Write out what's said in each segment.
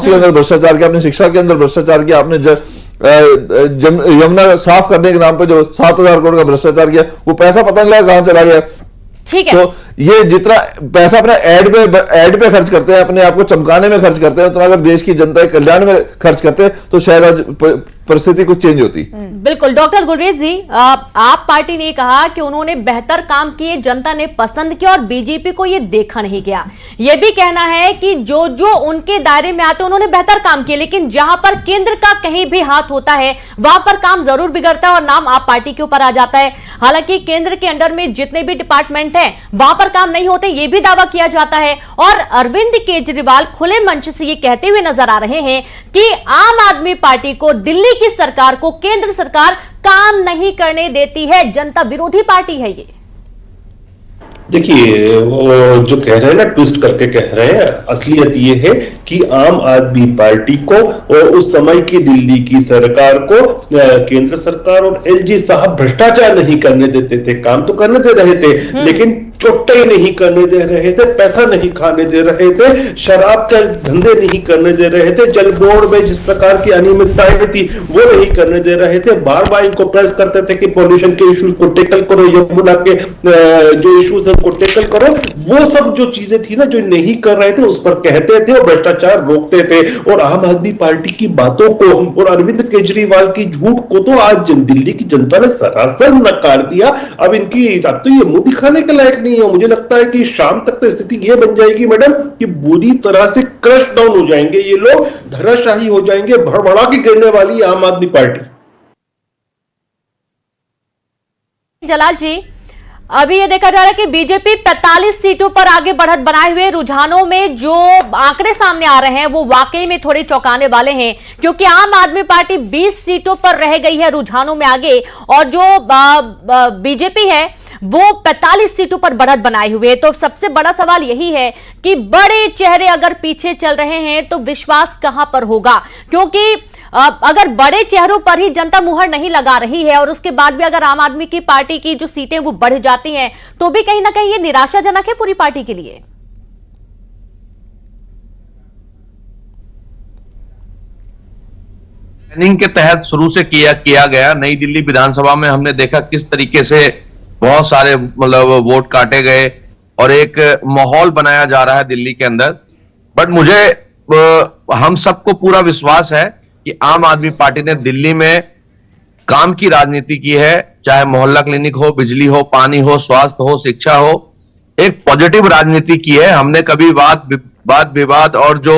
के अंदर भ्रष्टाचार किया, आपने शिक्षा के अंदर भ्रष्टाचार किया, आपने यमुना साफ करने के नाम पे जो 7,000 करोड़ का भ्रष्टाचार किया, वो पैसा पता नहीं लगा कहां चला गया। ठीक है, तो ये जितना पैसा अपने एड पे खर्च करते हैं, अपने आप को चमकाने में खर्च करते हैं, उतना अगर देश की जनता के कल्याण में खर्च करते हैं तो शायद आज परिस्थिति कुछ चेंज होती। बिल्कुल। डॉक्टर गुलरेज जी, आप पार्टी ने कहा कि उन्होंने बेहतर काम किए, जनता ने पसंद किया और बीजेपी को ये देखा नहीं गया। ये भी कहना है कि जो जो उनके दायरे में आते उन्होंने बेहतर काम किए, लेकिन जहां पर केंद्र का कहीं भी हाथ होता है वहां पर काम जरूर बिगड़ता है और नाम आप पार्टी के ऊपर आ जाता है। हालांकि केंद्र के अंडर में जितने भी डिपार्टमेंट हैं वहां पर काम नहीं होते, ये भी दावा किया जाता है। और अरविंद केजरीवाल खुले मंच से ये कहते हुए नजर आ रहे हैं कि आम आदमी पार्टी को, दिल्ली की सरकार को केंद्र सरकार काम नहीं करने देती है, जनता विरोधी पार्टी है ये। देखिए, वो जो कह रहे हैं ना, ट्विस्ट करके कह रहे हैं, असलियत ये है कि आम आदमी पार्टी को और उस समय की दिल्ली की सरकार को केंद्र सरकार और एलजी साहब भ्रष्टाचार नहीं करने देते थे। काम तो करने दे रहे थे लेकिन चोट्टे नहीं करने दे रहे थे, पैसा नहीं खाने दे रहे थे, शराब के धंधे नहीं करने दे रहे थे, जल बोर्ड में जिस प्रकार की अनियमितताएं थी वो नहीं करने दे रहे थे। बार बार इनको प्रेस करते थे कि पॉल्यूशन के इश्यूज को टेकल करो, यमुना के जो इश्यूज है उनको टेकल करो। वो सब जो चीजें थी ना जो नहीं कर रहे थे उस पर कहते थे और भ्रष्टाचार रोकते थे। और आम आदमी पार्टी की बातों को और अरविंद केजरीवाल की झूठ को तो आज दिल्ली की जनता ने सरासर नकार दिया। अब तो ये मुंह दिखाने के लायक नहीं है। मुझे लगता है कि शाम तक तो स्थिति ये बन जाएगी मैडम कि बुरी तरह से क्रश डाउन हो जाएंगे ये लोग, धराशाही हो जाएंगे, भड़बड़ा के गिरने वाली आम आदमी पार्टी। जलाल जी, अभी ये देखा जा रहा है कि बीजेपी 45 सीटों पर आगे बढ़त बनाए हुए, रुझानों में जो आंकड़े सामने आ रहे हैं वो वाकई में थोड़े चौंकाने वाले हैं, क्योंकि आम आदमी पार्टी 20 सीटों पर रह गई है रुझानों में आगे, और जो बीजेपी है वो 45 सीटों पर बढ़त बनाए हुए। तो सबसे बड़ा सवाल यही है कि बड़े चेहरे अगर पीछे चल रहे हैं तो विश्वास कहां पर होगा, क्योंकि अगर बड़े चेहरों पर ही जनता मुहर नहीं लगा रही है और उसके बाद भी अगर आम आदमी की पार्टी की जो सीटें वो बढ़ जाती हैं तो भी कहीं ना कहीं ये निराशाजनक है पूरी पार्टी के लिए। प्लानिंग के तहत शुरू से किया गया। नई दिल्ली विधानसभा में हमने देखा किस तरीके से बहुत सारे वोट काटे गए और एक माहौल बनाया जा रहा है दिल्ली के अंदर। बट मुझे हम सबको पूरा विश्वास है कि आम आदमी पार्टी ने दिल्ली में काम की राजनीति की है, चाहे मोहल्ला क्लिनिक हो, बिजली हो, पानी हो, स्वास्थ्य हो, शिक्षा हो, एक पॉजिटिव राजनीति की है। हमने कभी वाद विवाद और जो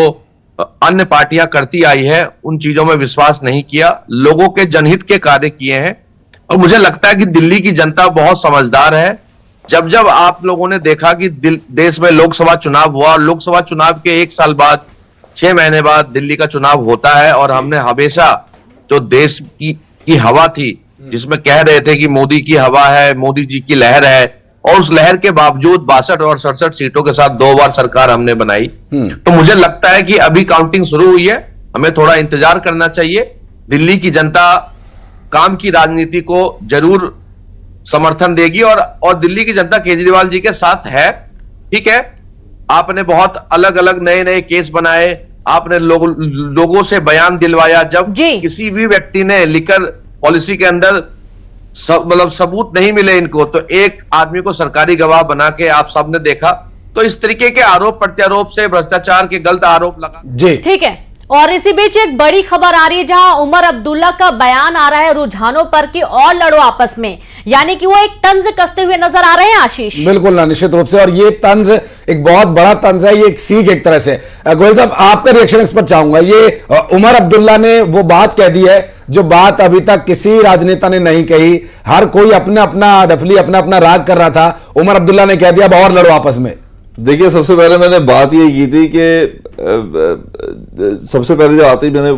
अन्य पार्टियां करती आई है उन चीजों में विश्वास नहीं किया, लोगों के जनहित के कार्य किए हैं। और मुझे लगता है कि दिल्ली की जनता बहुत समझदार है। जब जब आप लोगों ने देखा कि देश में लोकसभा चुनाव हुआ और लोकसभा चुनाव के 1 साल बाद, 6 महीने बाद दिल्ली का चुनाव होता है, और हमने हमेशा जो देश की हवा थी जिसमें कह रहे थे कि मोदी की हवा है, मोदी जी की लहर है, और उस लहर के बावजूद 62 और 67 सीटों के साथ 2 बार सरकार हमने बनाई। तो मुझे लगता है कि अभी काउंटिंग शुरू हुई है, हमें थोड़ा इंतजार करना चाहिए। दिल्ली की जनता काम की राजनीति को जरूर समर्थन देगी और दिल्ली की जनता केजरीवाल जी के साथ है। ठीक है, आपने बहुत अलग अलग नए केस बनाए, आपने लोगों से बयान दिलवाया। जब किसी भी व्यक्ति ने लिकर पॉलिसी के अंदर सबूत नहीं मिले इनको, तो एक आदमी को सरकारी गवाह बना के आप सबने देखा। तो इस तरीके के आरोप प्रत्यारोप से, भ्रष्टाचार के गलत आरोप लगा जी। ठीक है, और इसी बीच एक बड़ी खबर आ रही है जहां उमर अब्दुल्ला का बयान आ रहा है रुझानों पर कि और लड़ो आपस में, यानी कि वो एक तंज कसते हुए नजर आ रहे हैं। आशीष, बिल्कुल ना, निश्चित रूप से, और ये तंज एक बहुत बड़ा तंज है, ये एक सीख एक तरह से। गोयल साहब, आपका रिएक्शन इस पर चाहूंगा। ये उमर अब्दुल्ला ने वो बात कह दी है जो बात अभी तक किसी राजनेता ने नहीं कही। हर कोई अपना अपना डफली, अपना अपना राग कर रहा था, उमर अब्दुल्ला ने कह दिया अब और लड़ो आपस में। देखिए, सबसे पहले मैंने बात ये की थी कि सबसे पहले जो आती मैंने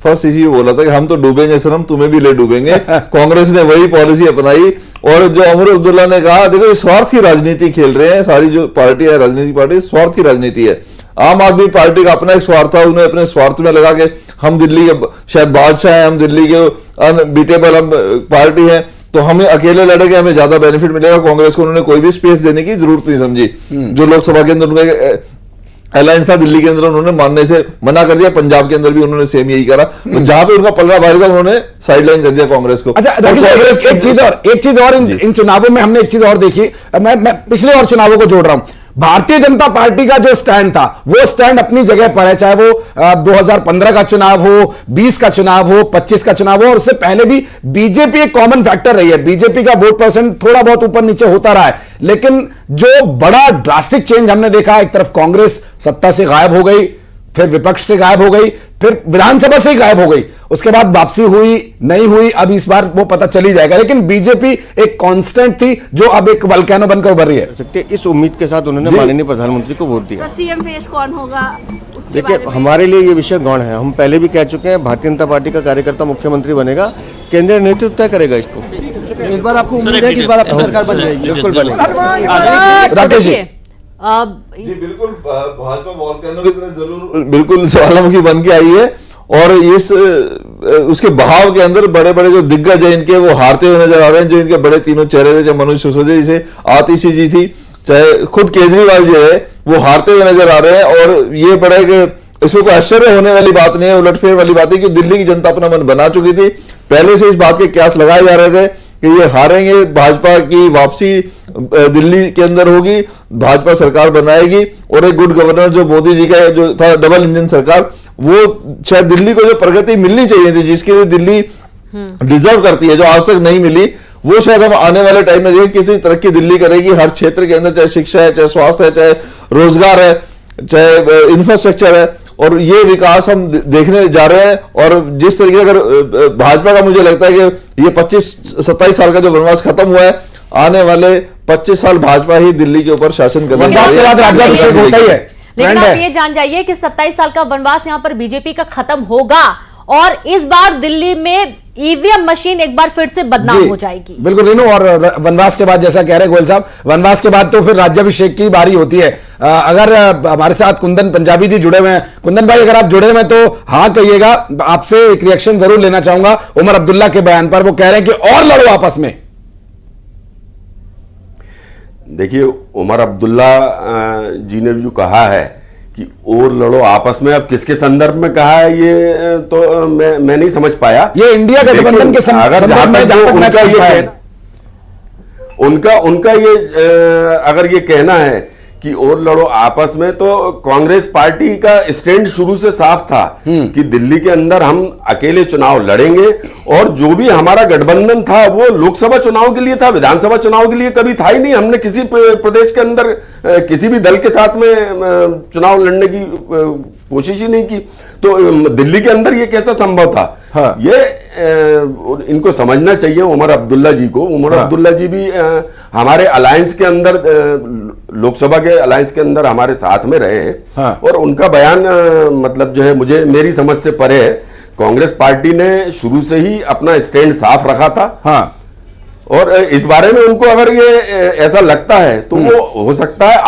फर्स्ट इसी बोला था कि हम तो डूबेंगे सनम, तुम्हें भी ले डूबेंगे। कांग्रेस ने वही पॉलिसी अपनाई। और जो उमर अब्दुल्ला ने कहा, देखो ये स्वार्थ की राजनीति खेल रहे हैं, सारी जो पार्टी है राजनीतिक पार्टी स्वार्थ की राजनीति है। आम आदमी पार्टी का अपना एक स्वार्थ था, उन्हें अपने स्वार्थ में लगा के हम दिल्ली के शायद बादशाह हैं, हम दिल्ली के अनबीटेबल हम पार्टी हैं, तो हमें अकेले लड़ेंगे, हमें ज्यादा बेनिफिट मिलेगा। कांग्रेस को उन्होंने कोई भी स्पेस देने की जरूरत नहीं समझी। जो लोकसभा के अंदर उनके अलायंस था दिल्ली के अंदर, उन्होंने मानने से मना कर दिया। पंजाब के अंदर भी उन्होंने सेम यही करा, तो जहां पे उनका पलड़ा भारी था उन्होंने साइडलाइन कर दिया कांग्रेस को। अच्छा राकेश भाई, एक चीज और इन चुनावों में हमने एक चीज और देखी, मैं पिछले और चुनावों को जोड़ रहा हूं। भारतीय जनता पार्टी का जो स्टैंड था वो स्टैंड अपनी जगह पर है, चाहे वो 2015 का चुनाव हो, 20 का चुनाव हो, 25 का चुनाव हो, और उससे पहले भी बीजेपी एक कॉमन फैक्टर रही है। बीजेपी का वोट परसेंट थोड़ा बहुत ऊपर नीचे होता रहा है, लेकिन जो बड़ा ड्रास्टिक चेंज हमने देखा, एक तरफ कांग्रेस सत्ता से गायब हो गई, फिर विपक्ष से गायब हो गई, फिर विधानसभा से ही गायब हो गई, उसके बाद वापसी हुई नहीं हुई, अब इस बार वो पता चली जाएगा। लेकिन बीजेपी एक कांस्टेंट थी जो अब एक वल्केनो बनकर उभर रही है। इस उम्मीद के साथ उन्होंने माननीय प्रधानमंत्री को वोट दिया। सीएम फेस कौन होगा? देखिए, हमारे लिए ये विषय गौण है। हम पहले भी कह चुके हैं, भारतीय जनता पार्टी का कार्यकर्ता मुख्यमंत्री बनेगा, केंद्रीय नेतृत्व तय करेगा इसको। इस बार आपको उम्मीद है कि इस बार आपकी सरकार बन जाएगी? बिल्कुल बनेगी। राकेश जी, जी बिल्कुल, भाजपा वॉल्केनो की तरह जरूर बिल्कुल ज्वालामुखी बन के आई है, और इस उसके बहाव के अंदर बड़े बड़े जो दिग्गज हैं इनके वो हारते हुए नजर आ रहे हैं। जो इनके बड़े तीनों चेहरे थे, चाहे मनोज सिसोदिया जी, आतिशी जी थी, चाहे खुद केजरीवाल जी है, वो हारते हुए नजर आ रहे हैं। और ये बड़ा इसमें कोई आश्चर्य होने वाली बात नहीं है, उलटफेर वाली बात है कि दिल्ली की जनता अपना मन बना चुकी थी। पहले से इस बात के कयास लगाए जा रहे थे कि ये हारेंगे, भाजपा की वापसी दिल्ली के अंदर होगी, भाजपा सरकार बनाएगी, और एक गुड गवर्नर जो मोदी जी का जो था, डबल इंजन सरकार, वो शायद दिल्ली को जो प्रगति मिलनी चाहिए थी, जिसके लिए दिल्ली डिजर्व करती है, जो आज तक नहीं मिली, वो शायद हम आने वाले टाइम में देखें कितनी तरक्की दिल्ली करेगी हर क्षेत्र के अंदर, चाहे शिक्षा है, चाहे स्वास्थ्य है, चाहे रोजगार है, चाहे इंफ्रास्ट्रक्चर है। और ये विकास हम देखने जा रहे हैं। और जिस तरीके अगर भाजपा का, मुझे लगता है कि ये 25-27 साल का जो वनवास खत्म हुआ है, आने वाले 25 साल भाजपा ही दिल्ली के ऊपर शासन करने वनवास के बाद राज्याभिषेक होता ही है। लेकिन आप ये जान जाइए कि 27 साल का वनवास यहां पर बीजेपी का खत्म होगा, और इस बार दिल्ली में ईवीएम मशीन एक बार फिर से बदनाम हो जाएगी। बिल्कुल रीनू, और वनवास के बाद जैसा कह रहे गोयल साहब, वनवास के बाद तो फिर राज्याभिषेक की बारी होती है। अगर हमारे साथ कुंदन पंजाबी जी जुड़े हुए हैं, कुंदन भाई अगर आप जुड़े हुए हैं तो हाँ कहिएगा। आपसे एक रिएक्शन जरूर लेना चाहूंगा उमर अब्दुल्ला के बयान पर। वो कह रहे हैं कि और लड़ो आपस में। देखिए, उमर अब्दुल्ला जी ने जो कहा है कि और लड़ो आपस में, अब किसके संदर्भ में कहा है ये तो मैं नहीं समझ पाया। ये इंडिया गठबंधन के संदर्भ में, जहां तक मैं समझ पाया, उनका ये अगर ये कहना है कि और लड़ो आपस में, तो कांग्रेस पार्टी का स्टैंड शुरू से साफ था कि दिल्ली के अंदर हम अकेले चुनाव लड़ेंगे, और जो भी हमारा गठबंधन था वो लोकसभा चुनाव के लिए था, विधानसभा चुनाव के लिए कभी था ही नहीं। हमने किसी प्रदेश के अंदर किसी भी दल के साथ में चुनाव लड़ने की कोशिश ही नहीं की। तो दिल्ली के अंदर ये कैसा संभव था? हाँ। ये इनको समझना चाहिए उमर अब्दुल्ला जी को। उमर अब्दुल्ला जी भी हमारे अलायंस के अंदर, लोकसभा के अलायंस के अंदर हमारे साथ में रहे हैं। हाँ। और उनका बयान मतलब जो है मुझे, मेरी समझ से परे है। कांग्रेस पार्टी ने शुरू से ही अपना स्टैंड साफ रखा था। हाँ। और इस बारे में उनको अगर ये ऐसा लगता है तो वो हो सकता है